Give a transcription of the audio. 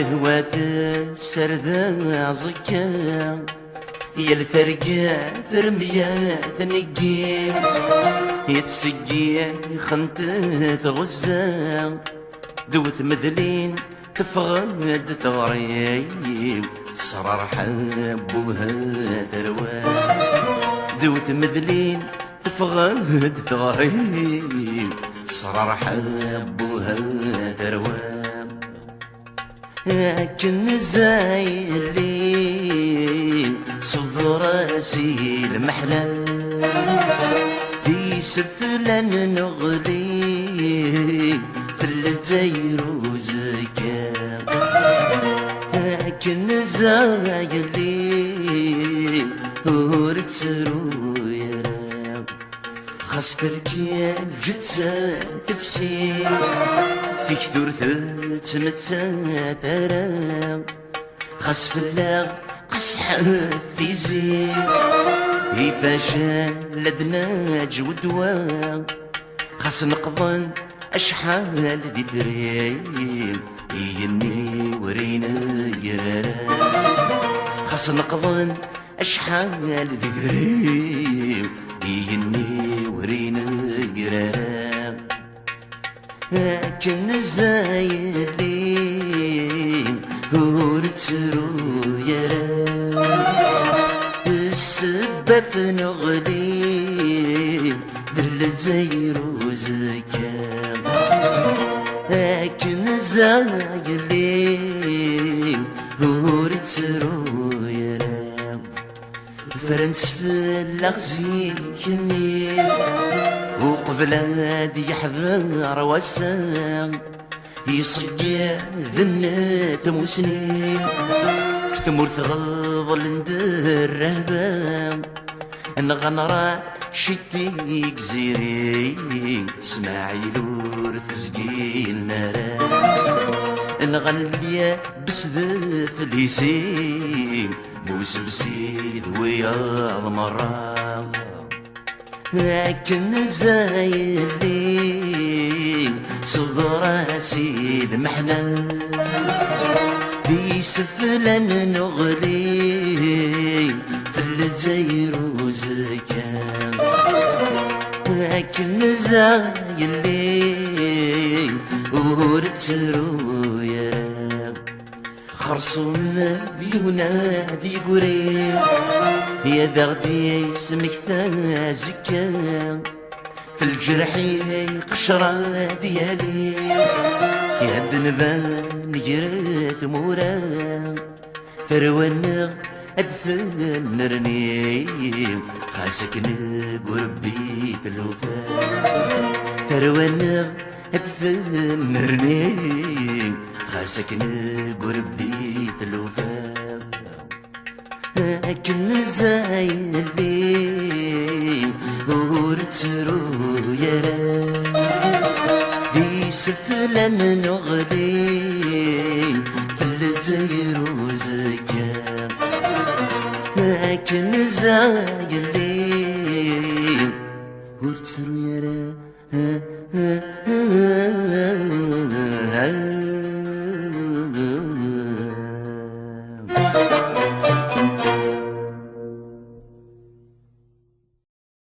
لهوات السردة زكا يا الثرقا ثرميا ثنقيم يتسقي خنت غزة دوث مثلين تفغد ثغريم صرار حبوها ثروان دوث مثلين تفغد ثغريم صرار حبوها ثروان لكن الزايلين صب راسي المحلى في سفلان نغلي في الجزائر وزكا لكن الزايلين ورتسرو يرام خاص تركي الجتسة تفسير في كثور تمتسا ترام خاص فلاغ قصح في زين يفاشا لدنا جودوا خاص نقضن أشحال ذي ثريم يني ورينا يرارا خاص نقضن أشحال ذي ثريم يني ورينا يرارا لكن الزايلين ورتسرو يرام السبة في نغلي بالجزائر وزكام لكن الزايلين ورتسرو يرام فرنس في الأغزي كني وقبل هادي يحضر وسام يصقع ذنات مسنين في تمور ثغض لندر رهبام نغنرا شتي جزيري اسماعيل ورثزقين نرام نغنليا بسذف الهيسين موسم سيد ويا المرام لكن الزايلين صب راسي المحنى في سفلان نغلي في الجزائر وزكام لكن الزايلين ورتسرو يرام خرصوم بيونادي قريب يا ذغدي اسمك زكام في الجرح قشرة ديالي يا الدنبان جريت مورام فروان أدفن نرنيم خاسك نقربي الوفاء فروان أدفن نرنيم خاسك نقربي الوفاء لكن الزايلين ورتسرو يرام في سفلان نغلي في الجزائر وزكام لكن الزايلين ورتسرو يرام